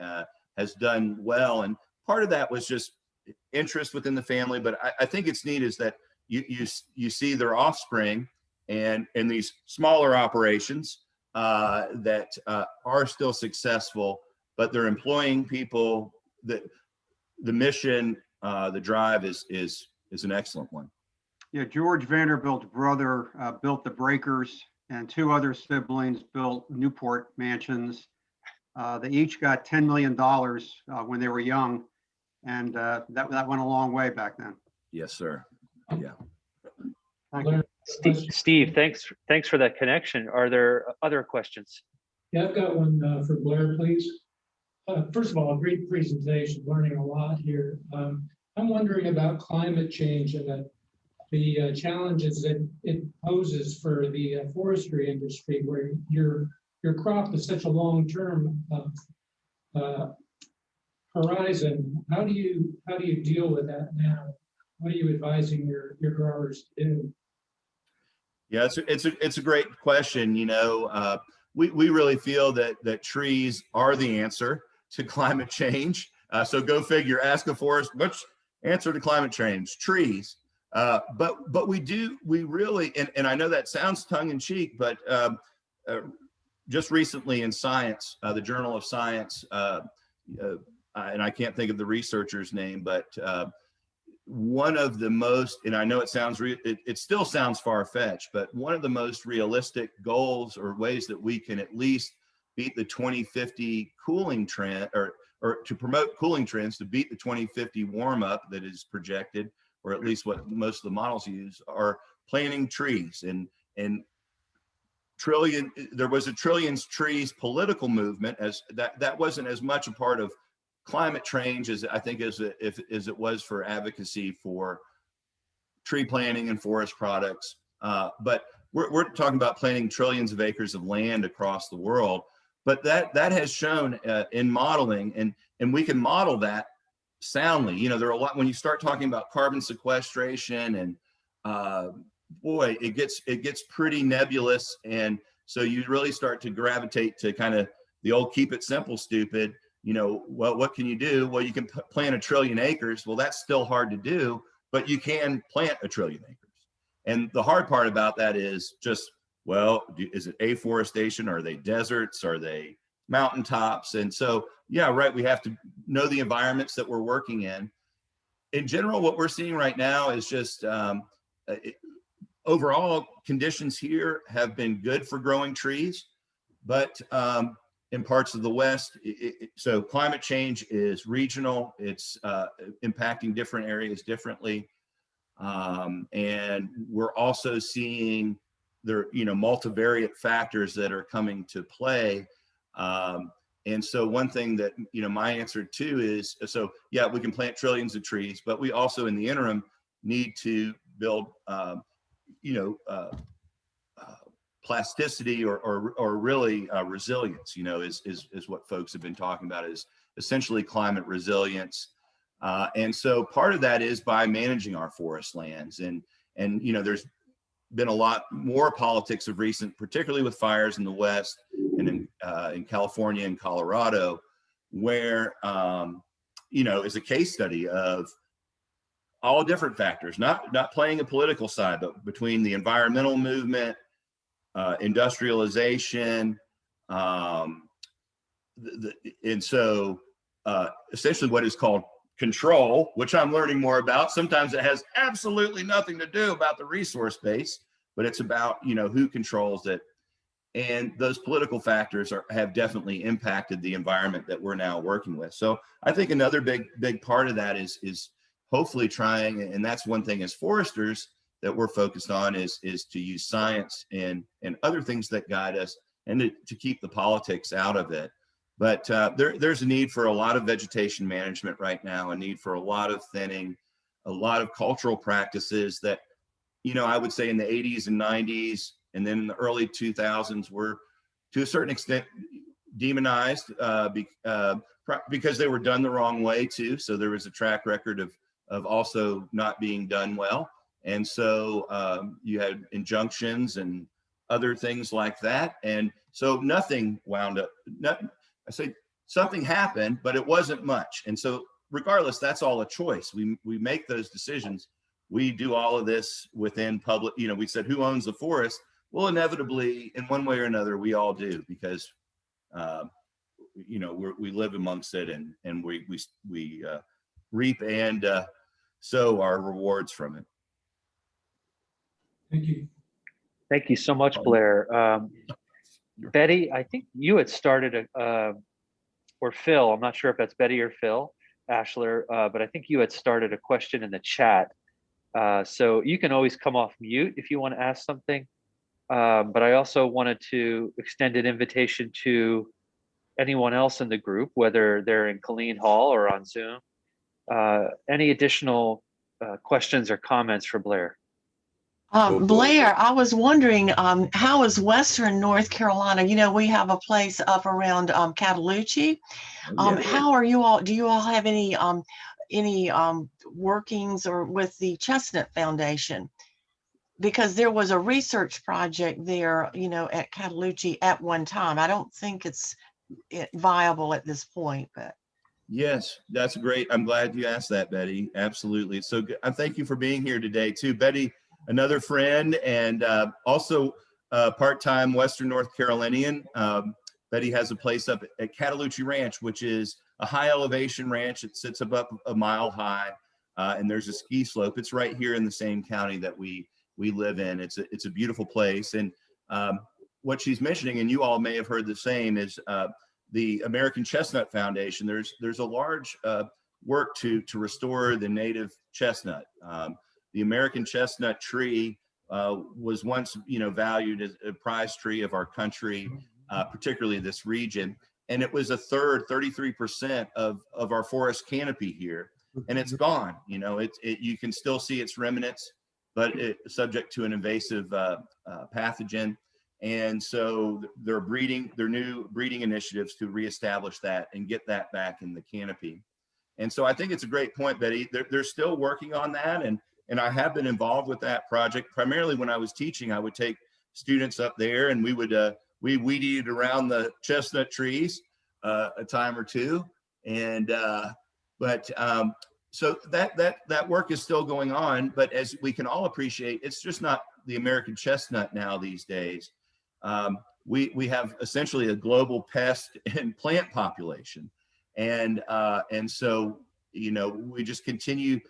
has done well. And part of that was just interest within the family, but I think it's neat is that you see their offspring and in these smaller operations that are still successful, but they're employing people. That the mission, the drive is an excellent one. Yeah, George Vanderbilt's brother built the breakers, and two other siblings built Newport mansions. They each got $10 million when they were young, and that went a long way back then. Yes, sir. Yeah. Thank you. Steve, thanks for that connection. Are there other questions? Yeah, I've got one for Blair, please. First of all, a great presentation, learning a lot here. I'm wondering about climate change and the challenges that it poses for the forestry industry, where your crop is such a long-term horizon. How do you deal with that now? What are you advising your growers to do? Yeah, it's a great question. You know, we really feel that trees are the answer to climate change. So go figure. Ask a forest, what's answer to climate change? Trees. But we really, and I know that sounds tongue in cheek, but just recently in Science, the Journal of Science, and I can't think of the researcher's name, but one of the most, and I know it sounds, it still sounds far-fetched, but one of the most realistic goals or ways that we can at least beat the 2050 cooling trend, or to promote cooling trends, to beat the 2050 warm up that is projected, or at least what most of the models use, are planting trees. And there was a Trillions Trees political movement, as that wasn't as much a part of climate change as I think as it was for advocacy for tree planting and forest products. But we're talking about planting trillions of acres of land across the world. But that has shown in modeling, and we can model that soundly. You know, there are a lot when you start talking about carbon sequestration, and boy, it gets pretty nebulous, and so you really start to gravitate to kind of the old keep it simple, stupid. You know, well, what can you do? Well, you can plant 1 trillion acres. Well, that's still hard to do, but you can plant 1 trillion acres. And the hard part about that is just, well, is it afforestation? Are they deserts? Are they mountaintops? And so, yeah, right. We have to know the environments that we're working in. In general, what we're seeing right now is just overall conditions here have been good for growing trees, but in parts of the West, so climate change is regional. It's impacting different areas differently. And we're also seeing there, multivariate factors that are coming to play. And so one thing that, my answer to is, so yeah, we can plant trillions of trees, but we also in the interim need to build, plasticity or really resilience, is what folks have been talking about, is essentially climate resilience. And so part of that is by managing our forest lands. And there's been a lot more politics of recent, particularly with fires in the West and in California and Colorado, where, is a case study of all different factors, not playing a political side, but between the environmental movement, industrialization, and so essentially what is called control, which I'm learning more about. Sometimes it has absolutely nothing to do about the resource base, but it's about who controls it. And those political factors have definitely impacted the environment that we're now working with. So I think another big part of that is hopefully trying, and that's one thing as foresters that we're focused on, is to use science and other things that guide us, and to keep the politics out of it. But there's a need for a lot of vegetation management right now, a need for a lot of thinning, a lot of cultural practices that, I would say in the 80s and 90s, and then in the early 2000s were to a certain extent demonized because they were done the wrong way too. So there was a track record of also not being done well. And so you had injunctions and other things like that. And so nothing wound up, I say something happened, but it wasn't much. And so regardless, that's all a choice. We make those decisions. We do all of this within public, we said, who owns the forest? Well, inevitably, in one way or another, we all do, because, we live amongst it, and we reap and sow our rewards from it. Thank you. Thank you so much, Blair. Betty, I think you had started or Phil, I'm not sure if that's Betty or Phil Ashler, but I think you had started a question in the chat. So you can always come off mute if you want to ask something. But I also wanted to extend an invitation to anyone else in the group, whether they're in Colleen Hall or on Zoom. Any additional questions or comments for Blair? Blair, I was wondering, how is Western North Carolina? We have a place up around Cataloochee. How are you all? Do you all have any workings or with the Chestnut Foundation? Because there was a research project there, at Cataloochee at one time. I don't think it's viable at this point, but. Yes, that's great. I'm glad you asked that, Betty. Absolutely. So thank you for being here today too. Betty, another friend, and also part-time Western North Carolinian. Betty has a place up at Cataloochee Ranch, which is a high elevation ranch. It sits up a mile high, and there's a ski slope. It's right here in the same county that we live in. It's a beautiful place. And what she's mentioning, and you all may have heard the same, is the American Chestnut Foundation. There's a large work to restore the native chestnut. The American chestnut tree was once, valued as a prize tree of our country, particularly this region. And it was 33% of our forest canopy here, and it's gone. You can still see its remnants, but it's subject to an invasive pathogen. And so they're new breeding initiatives to reestablish that and get that back in the canopy. And so I think it's a great point, Betty. They're still working on that. And I have been involved with that project. Primarily when I was teaching, I would take students up there, and we would we weed around the chestnut trees a time or two. And so that work is still going on. But as we can all appreciate, it's just not the American chestnut now these days. We have essentially a global pest and plant population. And so, we just continue.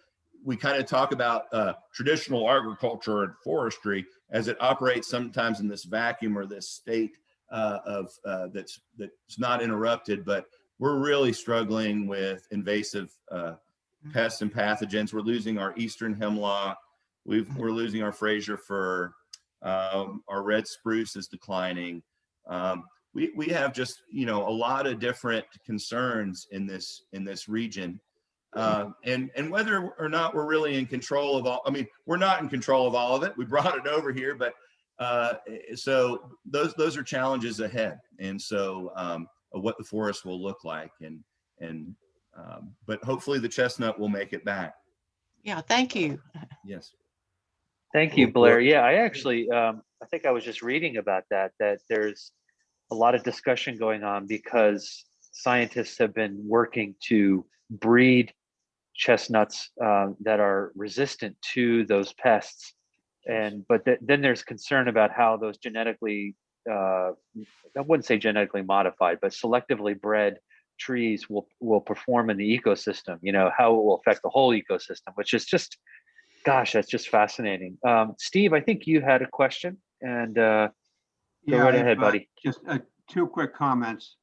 We kind of talk about traditional agriculture and forestry as it operates sometimes in this vacuum or this state that's not interrupted, but we're really struggling with invasive pests and pathogens. We're losing our eastern hemlock. We're losing our Fraser fir. Our red spruce is declining. We have just, a lot of different concerns in this region. And whether or not we're really in control of all, we're not in control of all of it. We brought it over here, but so those are challenges ahead. And so of what the forest will look like, but hopefully the chestnut will make it back. Yeah, thank you. Yes. Thank you, Blair. Yeah, I actually, I think I was just reading about that there's a lot of discussion going on because scientists have been working to breed chestnuts that are resistant to those pests. But then there's concern about how those genetically, I wouldn't say genetically modified, but selectively bred trees will perform in the ecosystem, how it will affect the whole ecosystem, which is just, gosh, that's just fascinating. Steve, I think you had a question, and go right ahead, buddy. Just two quick comments.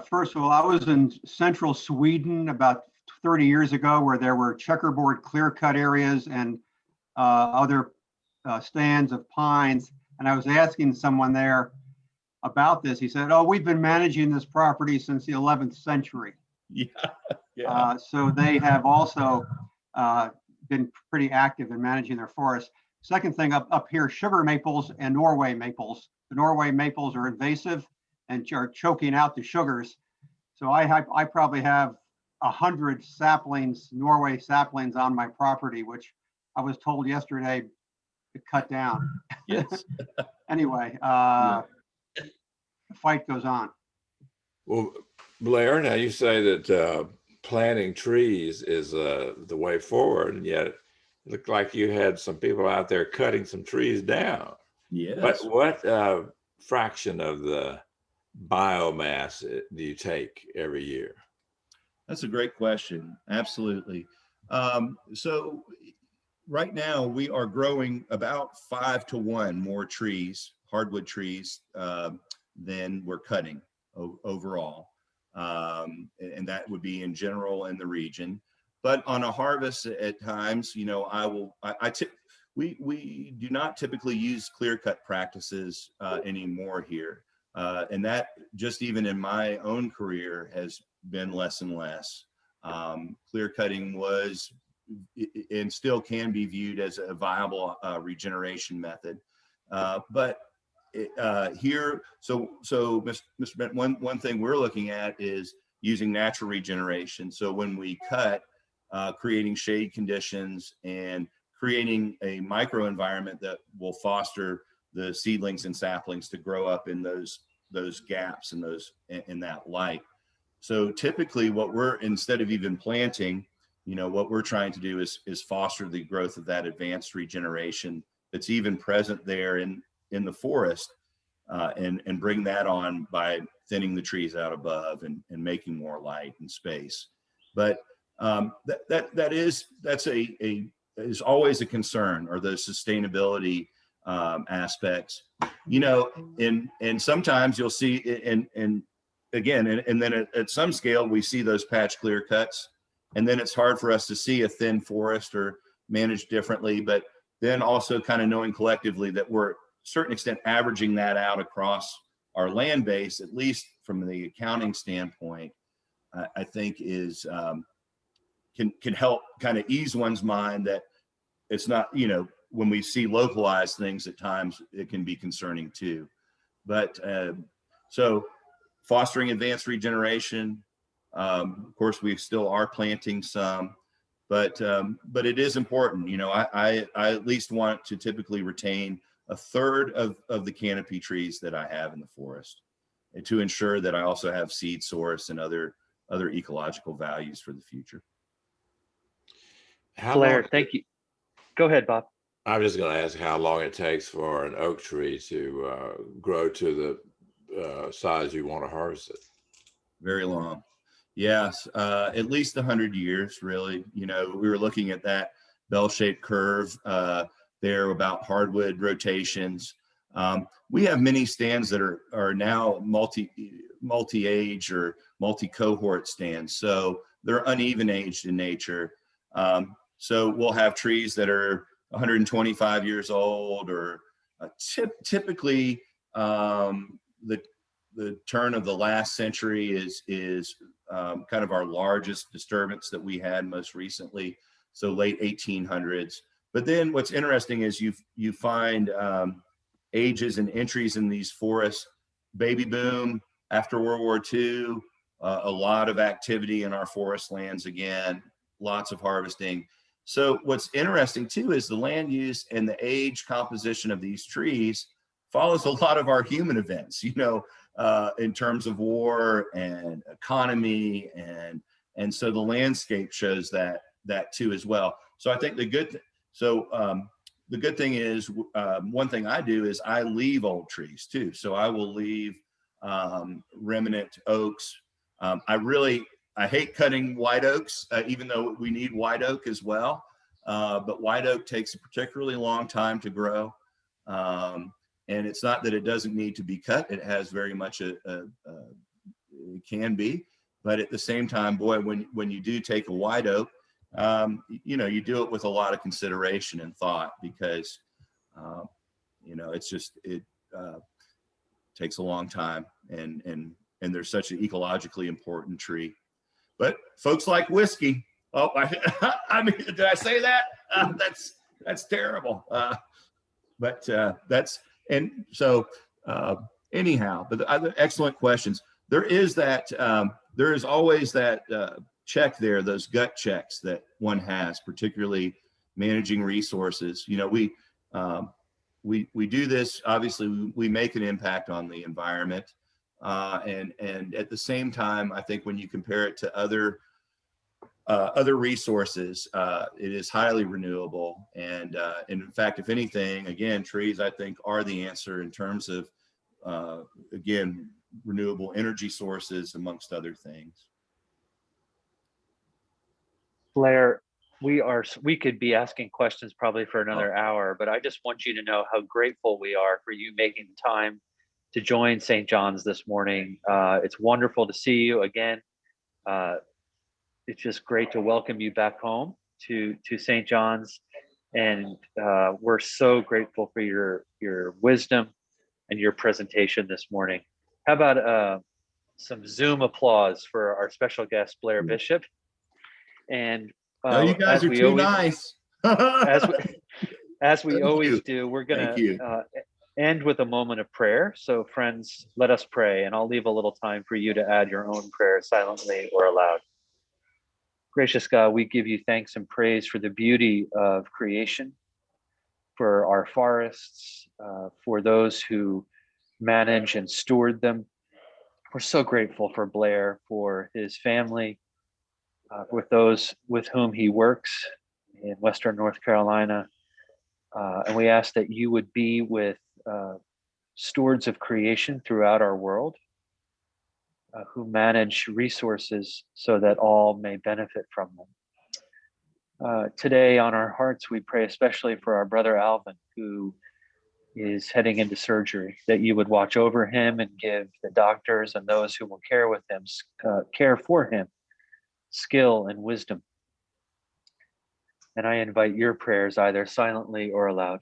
First of all, I was in central Sweden about 30 years ago where there were checkerboard clear-cut areas and other stands of pines. And I was asking someone there, about this. He said, "Oh, we've been managing this property since the 11th century." Yeah, yeah. So they have also been pretty active in managing their forests. Second thing up here, sugar maples and Norway maples. The Norway maples are invasive and are choking out the sugars. So I probably have 100 saplings, Norway saplings on my property, which I was told yesterday to cut down. Yes. Anyway, Yeah. the fight goes on. Well, Blair, now you say that planting trees is the way forward, and yet it looked like you had some people out there cutting some trees down. Yes. What fraction of the biomass do you take every year? That's a great question. Absolutely. So right now we are growing about 5 to 1 more trees, hardwood trees, than we're cutting overall. And that would be in general in the region. But on a harvest at times, you know, we do not typically use clear cut practices anymore here. And that just even in my own career has been less and less. Clear cutting was and still can be viewed as a viable regeneration method. But here, so Mr. Bent, one thing we're looking at is using natural regeneration. So when we cut, creating shade conditions and creating a microenvironment that will foster the seedlings and saplings to grow up in those gaps and in that light. So typically what instead of even planting, you know, what we're trying to do is foster the growth of that advanced regeneration that's even present there in the forest, and bring that on by thinning the trees out above and making more light and space. But that's is always a concern, or those sustainability aspects, you know, and sometimes you'll see, and again, and then at some scale, we see those patch clear cuts, and then it's hard for us to see a thin forest or managed differently, but then also kind of knowing collectively that we're, to a certain extent, averaging that out across our land base, at least from the accounting standpoint, I think is, can help kind of ease one's mind that it's not, you know, when we see localized things at times, it can be concerning too. But so fostering advanced regeneration, of course, we still are planting some, but it is important. You know, I at least want to typically retain a third of the canopy trees that I have in the forest, and to ensure that I also have seed source and other ecological values for the future. Blair, thank you. Go ahead, Bob. I'm just going to ask how long it takes for an oak tree to grow to the size you want to harvest it. Very long. Yes, at least 100 years, really. You know, we were looking at that bell-shaped curve there about hardwood rotations. We have many stands that are now multi-age or multi-cohort stands. So they're uneven aged in nature. So we'll have trees that are 125 years old, or typically the turn of the last century is kind of our largest disturbance that we had most recently. So late 1800s. But then what's interesting is you find ages and entries in these forests, baby boom after World War II, a lot of activity in our forest lands again, lots of harvesting. So what's interesting too is the land use and the age composition of these trees follows a lot of our human events, you know, in terms of war and economy, and so the landscape shows that too as well. So I think the good thing is, one thing I do is I leave old trees too. So I will leave remnant oaks. I hate cutting white oaks, even though we need white oak as well. But white oak takes a particularly long time to grow. And it's not that it doesn't need to be cut. It has very much it can be. But at the same time, boy, when you do take a white oak, you know, you do it with a lot of consideration and thought, because, you know, it's just, takes a long time, and they're such an ecologically important tree. But folks like whiskey. Oh, I mean, did I say that? That's terrible. But that's, and so anyhow, but excellent questions. There is that, there is always that check there, those gut checks that one has, particularly managing resources. You know, we do this, obviously we make an impact on the environment. And at the same time, I think when you compare it to other resources, it is highly renewable. And in fact, if anything, again, trees, I think, are the answer in terms of, again, renewable energy sources, amongst other things. Blair, we could be asking questions probably for another hour, but I just want you to know how grateful we are for you making the time to join St. John's this morning. It's wonderful to see you again. It's just great to welcome you back home to St. John's. And we're so grateful for your wisdom and your presentation this morning. How about some Zoom applause for our special guest, Blair Bishop? And no, you guys are too nice. as we always do, we're going to end with a moment of prayer. So friends, let us pray, and I'll leave a little time for you to add your own prayer silently or aloud. Gracious God, we give you thanks and praise for the beauty of creation, for our forests, for those who manage and steward them. We're so grateful for Blair, for his family, with those with whom he works in Western North Carolina. And we ask that you would be with stewards of creation throughout our world, who manage resources so that all may benefit from them. Today on our hearts, we pray especially for our brother Alvin, who is heading into surgery, that you would watch over him and give the doctors and those who will care with him, care for him, skill and wisdom. And I invite your prayers either silently or aloud.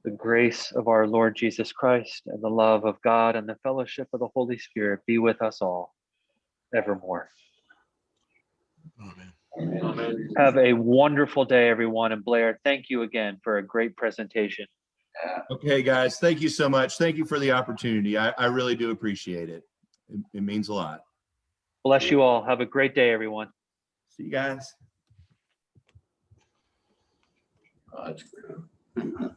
The grace of our Lord Jesus Christ and the love of God and the fellowship of the Holy Spirit be with us all evermore. Amen. Amen. Have a wonderful day, everyone. And Blair, thank you again for a great presentation. Okay, guys, thank you so much. Thank you for the opportunity. I really do appreciate it. It means a lot. Bless you all. Have a great day, everyone. See you guys. That's good.